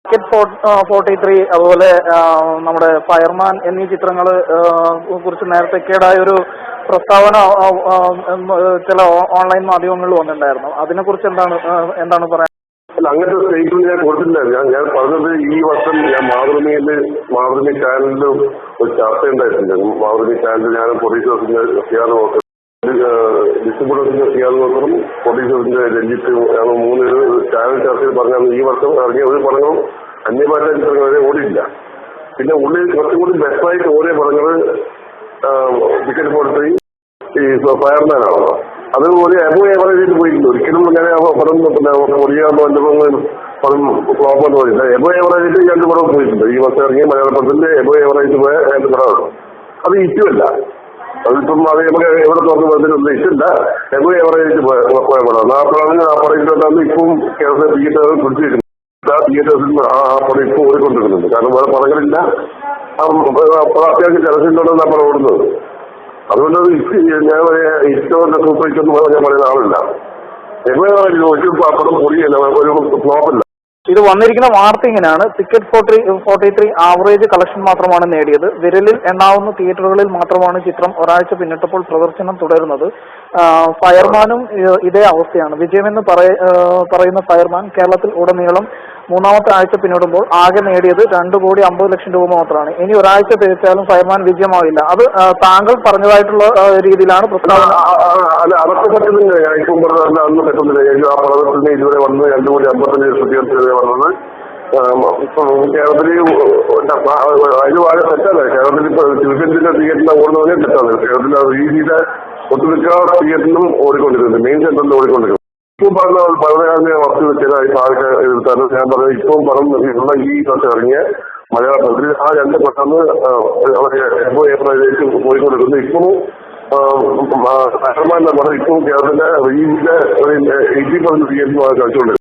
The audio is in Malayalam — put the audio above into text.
ടിക്കറ്റ് 43 അതുപോലെ നമ്മുടെ ഫയർമാൻ എന്നീ ചിത്രങ്ങൾ കുറിച്ച് നേരത്തെക്കേടായ ഒരു പ്രസ്താവന ചില ഓൺലൈൻ മാധ്യമങ്ങളിൽ വന്നിട്ടുണ്ടായിരുന്നു. അതിനെക്കുറിച്ച് എന്താണ് പറയാൻ? അല്ല, അങ്ങനത്തെ സ്റ്റേറ്റ്മെന്റ് ഞാൻ കൊടുത്തില്ല. ഞാൻ പറഞ്ഞത് ഈ വർഷം ഞാൻ മാതൃഭൂമി ചാനലിലും ഒരു ചർച്ച ഉണ്ടായിട്ടുണ്ട്. മാതൃഭൂമി ചാനലിൽ ഞാൻ പ്രൊഡ്യൂസേഴ്സിന്റെ സിയാദ് നോക്കണം, ഡിസ്ട്രിബ്യൂട്ടേഴ്സിന്റെ സിയാദ് നോക്കണം, പ്രൊഡ്യൂസേഴ്സിന്റെ രഞ്ജിത്ത്, ഞങ്ങൾ 3 ചാനൽ ചർച്ചയിൽ പറഞ്ഞാൽ ഈ വർഷം ഇറങ്ങിയ ഒരു പടങ്ങളും അന്യഭാഷാ ചിത്രങ്ങൾ വരെ ഓടിയില്ല. പിന്നെ ഉള്ളിൽ കുറച്ചും കൂടി ബെസ്റ്റായിട്ട് ഓരോ പടങ്ങൾ ടിക്കറ്റ് 43 ഈ ഫയർമാനാണല്ലോ. അത് ഒരു എബോ എവറേജിൽ പോയിട്ടുണ്ട്. ഒരിക്കലും അങ്ങനെ പടം ഒടിയാകുമ്പോൾ പടം ഫ്ലോപ്പ് എന്ന് പോയില്ല. എബോ എവറേജിൽ 2 പടം പോയിട്ടുണ്ട്. ഈ വർഷം ഇറങ്ങിയ മലയാള പടത്തിന്റെ എബോ എവറേജ് പോയ 2 പടമാണ്. അത് ഇറ്റുമല്ല, അതിപ്പം അത് നമുക്ക് എവിടെ തുറന്ന് വന്നിട്ടൊന്നും ഇറ്റില്ല. എബോ എവറേജ് പോയ പടമാണ്. ആ പടം ഇട്ടുണ്ടാകുന്ന ഇപ്പം കേരളത്തിലെ തിയേറ്ററുകൾ പിടിച്ചിരിക്കുന്നു. തിയേറ്റേഴ്സിൽ ആ പടം ഇപ്പോൾ ഓടിക്കൊണ്ടിരിക്കുന്നുണ്ട്. കാരണം വേറെ പടങ്ങളില്ല. അത്യാവശ്യം ജനസിലുണ്ടെന്ന് ആ പടം ഓടുന്നത്. അതുകൊണ്ട് ഞാൻ ഇഷ്ടമല്ല, സൂപ്പർ ഹിറ്റ് എന്ന് പറഞ്ഞാൽ ഞാൻ പറയുന്ന ആളില്ല. എപ്പോഴും ഒരു പടം പൊടിയല്ല, ഒരു ഫ്ലോപ്പല്ല. ഇത് വന്നിരിക്കുന്ന വാർത്ത ഇങ്ങനെയാണ്: ടിക്കറ്റ് 43 ആവറേജ് കളക്ഷൻ മാത്രമാണ് നേടിയത്. വിരലിൽ എണ്ണാവുന്ന തിയേറ്ററുകളിൽ മാത്രമാണ് ചിത്രം ഒരാഴ്ച പിന്നിട്ടപ്പോൾ പ്രദർശനം തുടരുന്നത്. ഫയർമാനും ഇതേ അവസ്ഥയാണ്. വിജയമെന്ന് പറയുന്ന ഫയർമാൻ കേരളത്തിൽ ഉടനീളം 3ാമത്തെ ആഴ്ച പിന്നിടുമ്പോൾ ആകെ നേടിയത് 2,50,00,000 രൂപ മാത്രമാണ്. ഇനി ഒരാഴ്ച തികച്ചാലും ഫയർമാൻ വിജയമാവില്ല. അത് താങ്കൾ പറഞ്ഞതായിട്ടുള്ള രീതിയിലാണ് പ്രസ്താവന. അല്ല, അതൊക്കെ പറ്റുന്നില്ല. ഞാൻ ഇപ്പം പറഞ്ഞ അന്ന് പറ്റുന്നില്ല. ആ പടത്തിന് ഇതുവരെ വന്ന് 2,55,00,000 വന്നത് കേരളത്തിൽ അതിന് വളരെ തെറ്റാണ്. കേരളത്തിൽ ഇപ്പൊ ശിവചന്ദ്രന്റെ തിയേറ്ററിൽ ഓടുന്നവരെ തെറ്റാണ്. കേരളത്തിൽ രീതിയിലെ ഒട്ടുമിക്ക തിയേറ്ററിലും ഓടിക്കൊണ്ടിരിക്കുന്നത്, മെയിൻ സെന്ററിൽ ഓടിക്കൊണ്ടിരിക്കുന്നത്. ഇപ്പം പറഞ്ഞ വളരെ വസ്തു വെച്ചതായി താഴെ എഴുതാറ്. ഞാൻ പറഞ്ഞത് ഇപ്പം പറഞ്ഞ ഈ വർഷം ഇറങ്ങിയ മലയാള പത്രത്തിൽ ആ 2 പെട്ടെന്ന് എബോ എവറേജിലേക്ക് പോയിക്കൊണ്ടിരിക്കുന്നു. ഇപ്പം ഫയർമാന്റെ പടം ഇപ്പം കേരളത്തിന്റെ രീതിയിലെ 80% തിയേറ്ററിൽ കളിച്ചുകൊണ്ടിരിക്കുന്നത്.